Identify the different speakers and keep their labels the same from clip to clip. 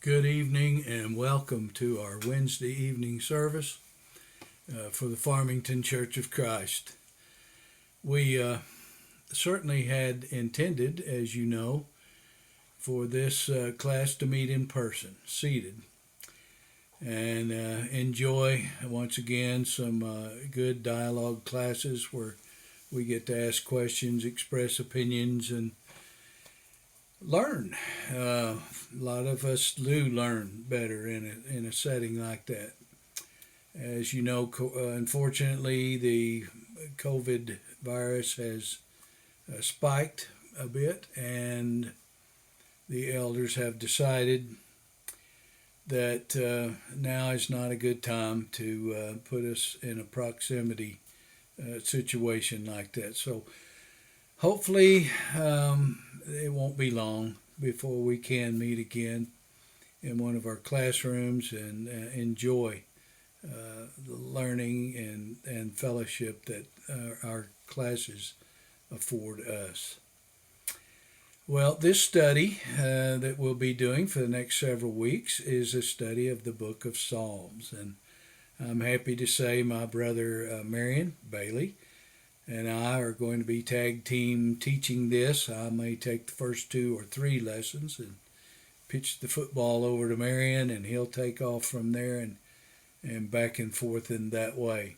Speaker 1: Good evening and welcome to our Wednesday evening service for the Farmington Church of Christ. We certainly had intended, as you know, for this class to meet in person, seated, and enjoy once again some good dialogue classes where we get to ask questions, express opinions, and learn. A lot of us do learn better in a setting like that. As you know, unfortunately, the COVID virus has spiked a bit, and the elders have decided that now is not a good time to put us in a proximity situation like that. So hopefully, it won't be long before we can meet again in one of our classrooms and enjoy the learning and fellowship that our classes afford us. Well, this study that we'll be doing for the next several weeks is a study of the book of Psalms. And I'm happy to say my brother Marion Bailey and I are going to be tag team teaching this. I may take the first 2 or 3 lessons and pitch the football over to Marion, and he'll take off from there and back and forth in that way.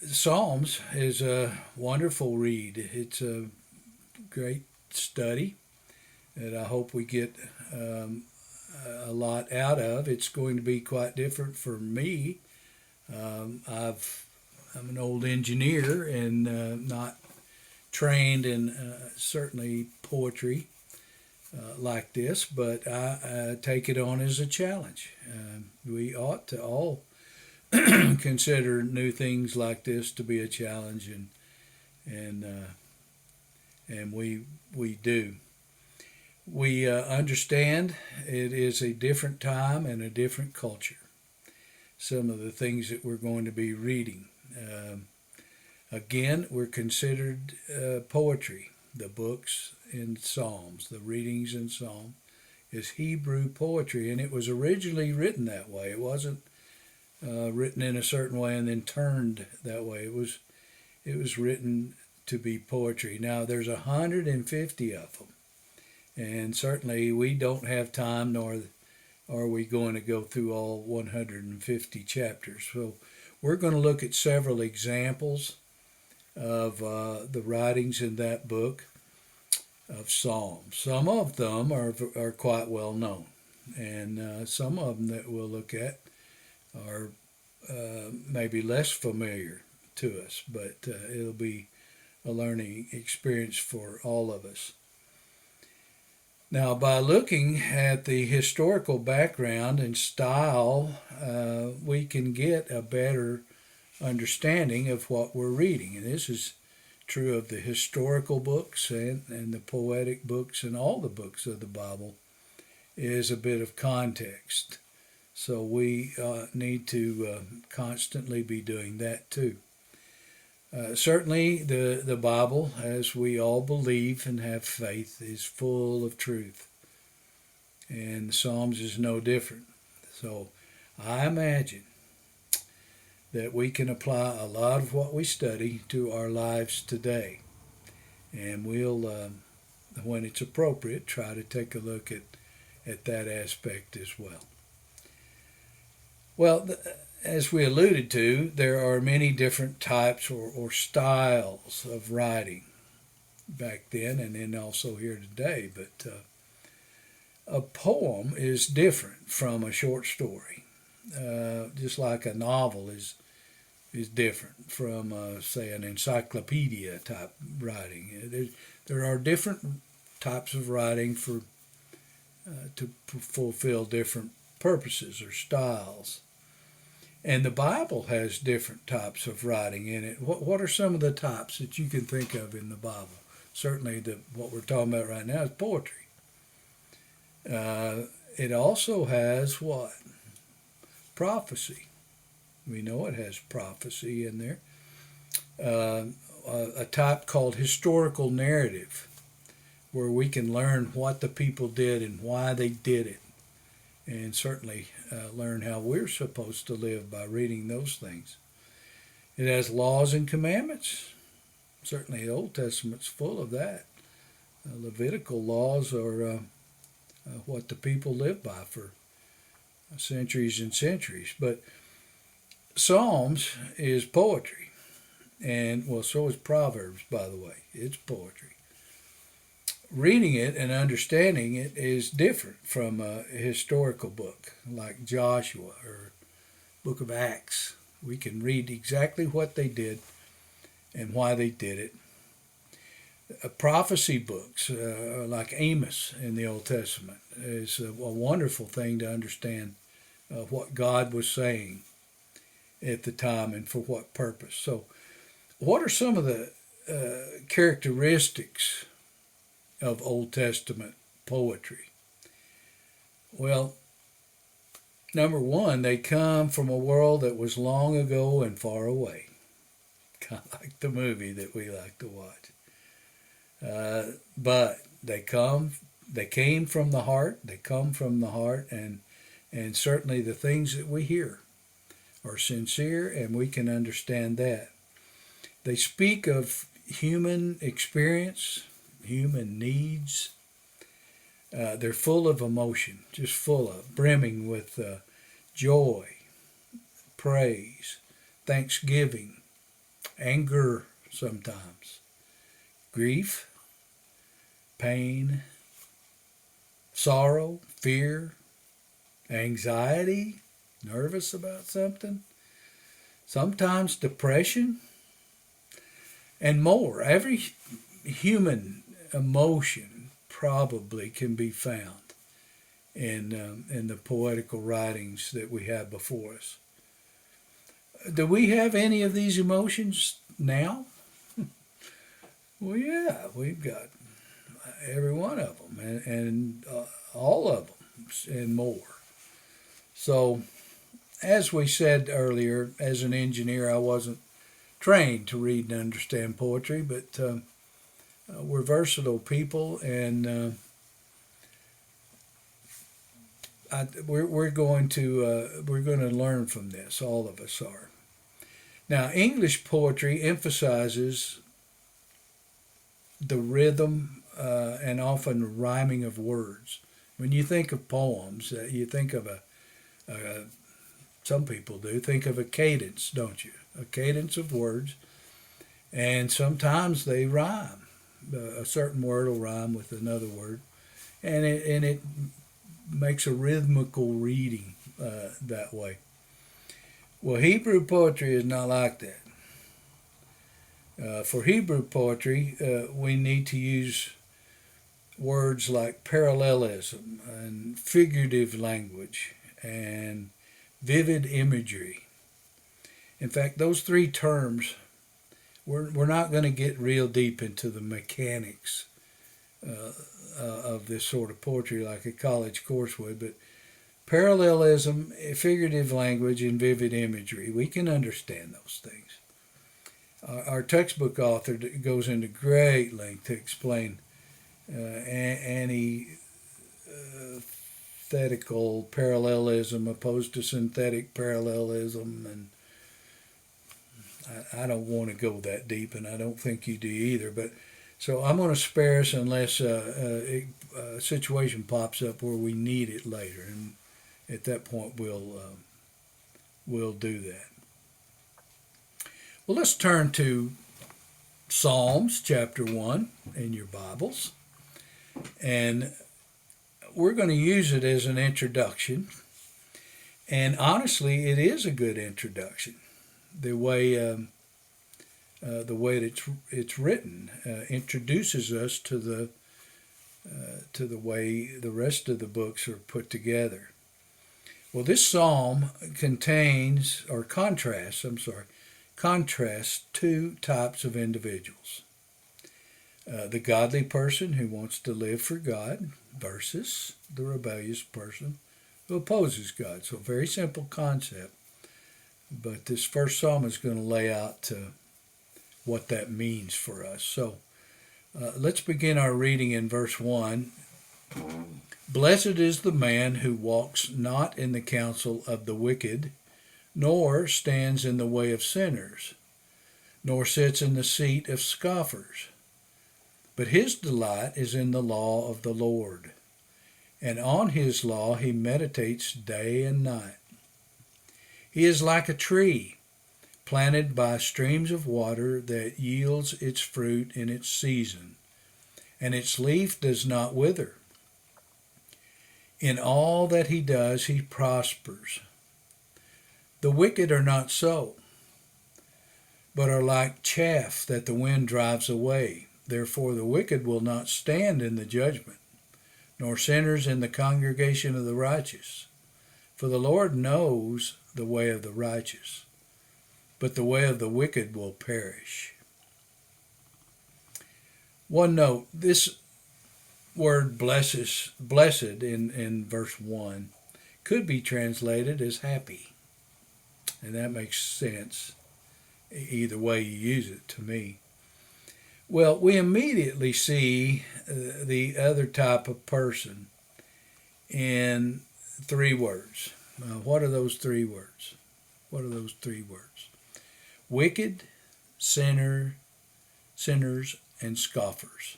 Speaker 1: Psalms is a wonderful read. It's a great study that I hope we get a lot out of. It's going to be quite different for me. I'm an old engineer and not trained in certainly poetry like this, but I take it on as a challenge. We ought to all consider new things like this to be a challenge, and we do. We understand it is a different time and a different culture. Some of the things that we're going to be reading. Again, we're considered poetry. The books in Psalms, the readings in Psalm, is Hebrew poetry, and it was originally written that way. It wasn't written in a certain way and then turned that way. It was written to be poetry. Now there's 150 of them, and certainly we don't have time, nor are we going to go through all 150 chapters. So we're going to look at several examples of the writings in that book of Psalms. Some of them are quite well known, and some of them that we'll look at are maybe less familiar to us, but it'll be a learning experience for all of us. Now, by looking at the historical background and style, we can get a better understanding of what we're reading. And this is true of the historical books and the poetic books, and all the books of the Bible is a bit of context. So we need to constantly be doing that too. Certainly the Bible, as we all believe and have faith, is full of truth. And the Psalms is no different. So I imagine that we can apply a lot of what we study to our lives today. And we'll, when it's appropriate, try to take a look at that aspect as well. Well, as we alluded to, there are many different types or styles of writing back then and then also here today. But a poem is different from a short story, just like a novel is different from, say, an encyclopedia type writing. There are different types of writing to fulfill different purposes or styles. And the Bible has different types of writing in it. What are some of the types that you can think of in the Bible? Certainly what we're talking about right now is poetry. It also has what? Prophecy. We know it has prophecy in there. A type called historical narrative, where we can learn what the people did and why they did it, and certainly learn how we're supposed to live by reading those things. It has laws and commandments. Certainly, the Old Testament's full of that. Levitical laws are what the people lived by for centuries and centuries. But Psalms is poetry, and well, so is Proverbs, by the way. It's poetry. Reading it and understanding it is different from a historical book like Joshua or Book of Acts. We can read exactly what they did and why they did it. Prophecy books like Amos in the Old Testament is a wonderful thing to understand what God was saying at the time and for what purpose. So, what are some of the characteristics of Old Testament poetry? Well, number one, they come from a world that was long ago and far away, kind of like the movie that we like to watch. But they came from the heart. They come from the heart, and certainly the things that we hear are sincere, and we can understand that. They speak of human experience, human needs. They're full of emotion, just full of, brimming with joy, praise, thanksgiving, anger sometimes, grief, pain, sorrow, fear, anxiety, nervous about something, sometimes depression, and more. Every human emotion probably can be found in the poetical writings that we have before us. Do we have any of these emotions now? Well, yeah, we've got every one of them, and all of them, and more. So, as we said earlier, as an engineer, I wasn't trained to read and understand poetry, but we're versatile people, and we're going to learn from this. All of us are. Now, English poetry emphasizes the rhythm and often rhyming of words. When you think of poems, you think of some people do, think of a cadence, don't you? A cadence of words, and sometimes they rhyme. A certain word will rhyme with another word, and it makes a rhythmical reading that way. Well, Hebrew poetry is not like that. For Hebrew poetry, we need to use words like parallelism and figurative language and vivid imagery. In fact, those three terms, we're not going to get real deep into the mechanics of this sort of poetry like a college course would, but parallelism, figurative language, and vivid imagery, we can understand those things. Our textbook author goes into great length to explain antithetical parallelism opposed to synthetic parallelism, and I don't want to go that deep, and I don't think you do either. But so I'm going to spare us unless a situation pops up where we need it later, and at that point we'll do that. Well, let's turn to Psalms chapter 1 in your Bibles, and we're going to use it as an introduction. And honestly, it is a good introduction. The way it's written introduces us to the way the rest of the books are put together. Well, this psalm contrasts two types of individuals. The godly person who wants to live for God versus the rebellious person who opposes God. So, very simple concept. But this first psalm is going to lay out what that means for us. So, Let's begin our reading in verse 1. Blessed is the man who walks not in the counsel of the wicked, nor stands in the way of sinners, nor sits in the seat of scoffers. But his delight is in the law of the Lord, and on his law he meditates day and night. He is like a tree planted by streams of water that yields its fruit in its season, and its leaf does not wither. In all that he does, he prospers. The wicked are not so, but are like chaff that the wind drives away. Therefore the wicked will not stand in the judgment, nor sinners in the congregation of the righteous. For the Lord knows the way of the righteous, but the way of the wicked will perish. One note, this word blessed in verse 1 could be translated as happy. And that makes sense either way you use it to me. Well, we immediately see the other type of person in 3 words. What are those 3 words? What are those 3 words? Wicked, sinners, and scoffers.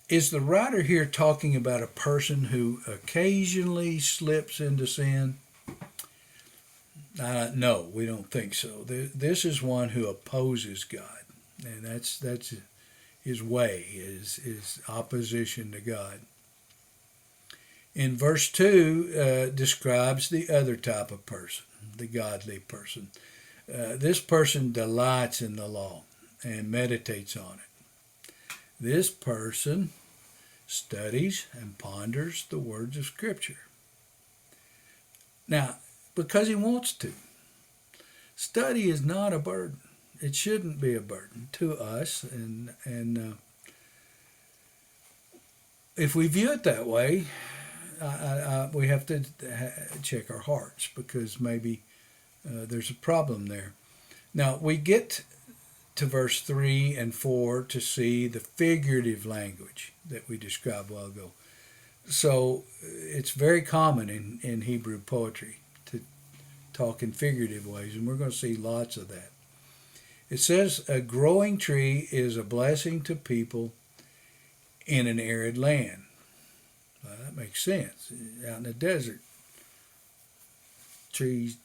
Speaker 1: Is the writer here talking about a person who occasionally slips into sin? No, we don't think so. This is one who opposes God, and that's his way, his opposition to God. In verse 2 describes the other type of person, the godly person. This person delights in the law and meditates on it. This person studies and ponders the words of Scripture. Now, because he wants to. Study is not a burden. It shouldn't be a burden to us, and if we view it that way, we have to check our hearts, because maybe there's a problem there. Now, we get to verse 3 and 4 to see the figurative language that we described a while ago. So it's very common in Hebrew poetry to talk in figurative ways, and we're going to see lots of that. It says a growing tree is a blessing to people in an arid land. Well, that makes sense. Out in the desert, trees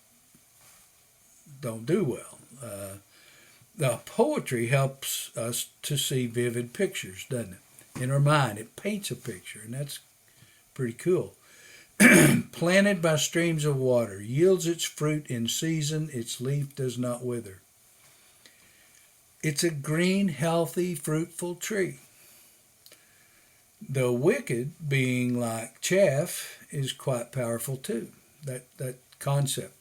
Speaker 1: don't do well. The poetry helps us to see vivid pictures, doesn't it? In our mind, it paints a picture, and that's pretty cool. Planted by streams of water, yields its fruit in season, its leaf does not wither. It's a green, healthy, fruitful tree. The wicked, being like chaff, is quite powerful too. That concept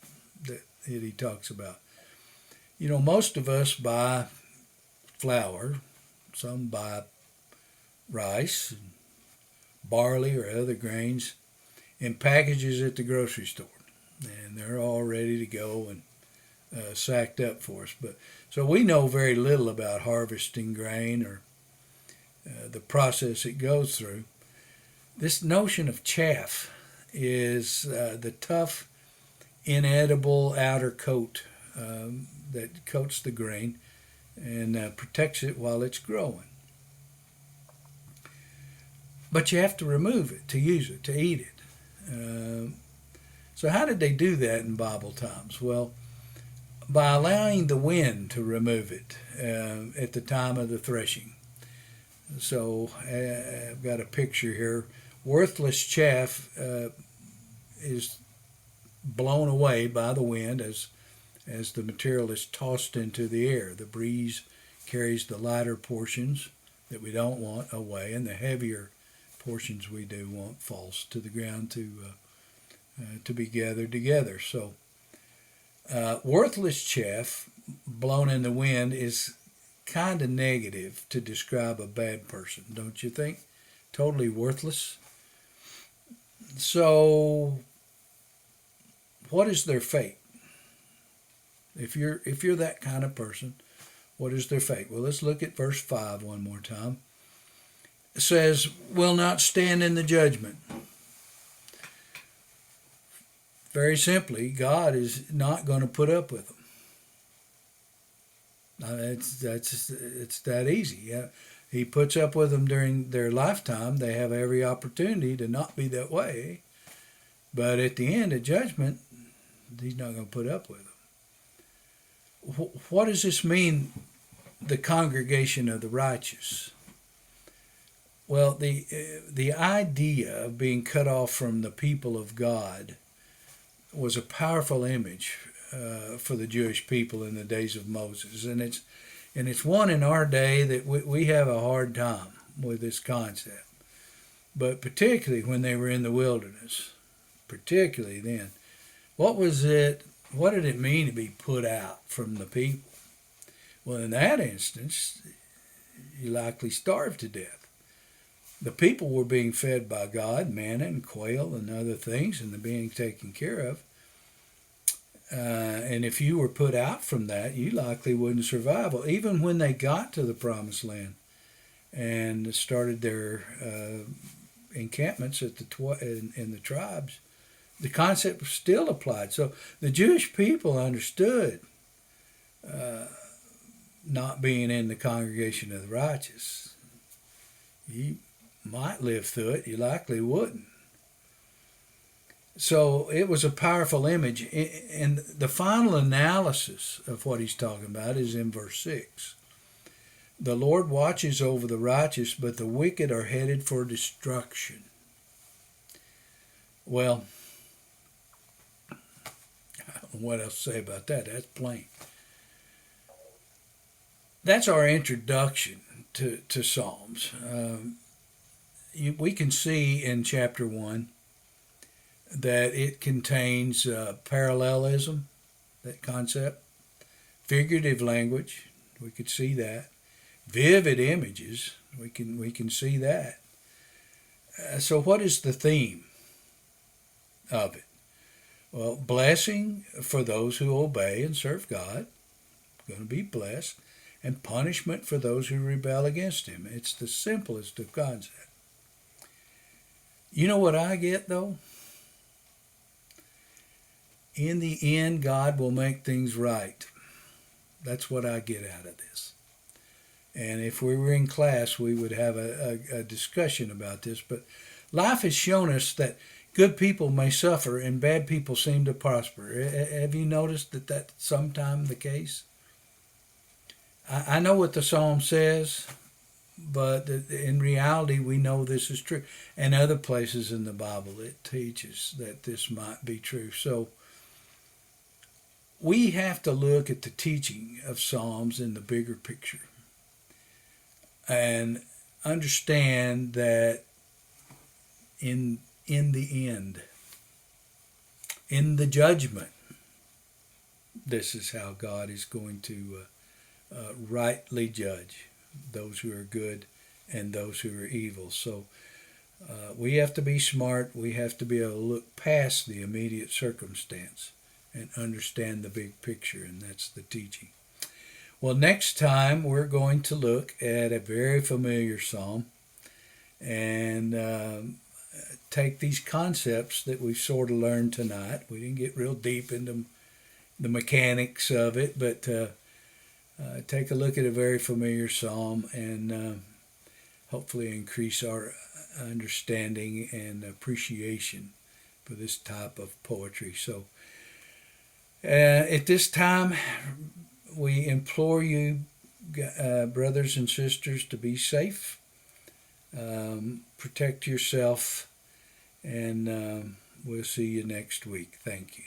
Speaker 1: that he talks about. You know, most of us buy flour, some buy rice, barley, or other grains in packages at the grocery store, and they're all ready to go and sacked up for us. But so we know very little about harvesting grain or the process it goes through. This notion of chaff is the tough, inedible outer coat that coats the grain and protects it while it's growing. But you have to remove it to use it, to eat it. So how did they do that in Bible times? Well, by allowing the wind to remove it at the time of the threshing. So I've got a picture here. Worthless chaff is blown away by the wind as the material is tossed into the air. The breeze carries the lighter portions that we don't want away, and the heavier portions we do want falls to the ground to be gathered together. So worthless chaff blown in the wind is kind of negative to describe a bad person, don't you think? Totally worthless. So what is their fate? If you're that kind of person, What is their fate? Well, let's look at verse 5 one more time. It says, will not stand in the judgment. Very simply, God is not going to put up with them. It's that easy. Yeah. He puts up with them during their lifetime. They have every opportunity to not be that way. But at the end of judgment, he's not going to put up with them. What does this mean, the congregation of the righteous? Well, the idea of being cut off from the people of God was a powerful image for the Jewish people in the days of Moses, and it's one in our day that we have a hard time with this concept. But particularly when they were in the wilderness, particularly then, what did it mean to be put out from the people? Well, in that instance, you likely starved to death. The people were being fed by God, manna and quail and other things, and they're being taken care of. And if you were put out from that, you likely wouldn't survive. Well, even when they got to the promised land and started their encampments at in the tribes, the concept still applied. So the Jewish people understood not being in the congregation of the righteous. You might live through it, you likely wouldn't. So it was a powerful image. And the final analysis of what he's talking about is in verse 6. The Lord watches over the righteous, but the wicked are headed for destruction. Well, I don't know what else to say about that. That's plain. That's our introduction to Psalms. We can see in chapter 1 that it contains parallelism, that concept, figurative language, we could see that, vivid images, we can see that. So what is the theme of it? Well, blessing for those who obey and serve God, going to be blessed, and punishment for those who rebel against him. It's the simplest of concepts. You know what I get, though? In the end, God will make things right. That's what I get out of this. And if we were in class, we would have a discussion about this. But life has shown us that good people may suffer and bad people seem to prosper. Have you noticed that that's sometimes the case? I know what the Psalm says, but in reality, we know this is true. And other places in the Bible, it teaches that this might be true. So we have to look at the teaching of Psalms in the bigger picture and understand that in the end, in the judgment, this is how God is going to rightly judge those who are good and those who are evil. So we have to be smart. We have to be able to look past the immediate circumstance and understand the big picture, and that's the teaching. Well, next time we're going to look at a very familiar psalm and take these concepts that we've sort of learned tonight. We didn't get real deep into the mechanics of it, but take a look at a very familiar psalm and hopefully increase our understanding and appreciation for this type of poetry. So at this time, we implore you, brothers and sisters, to be safe, protect yourself, and we'll see you next week. Thank you.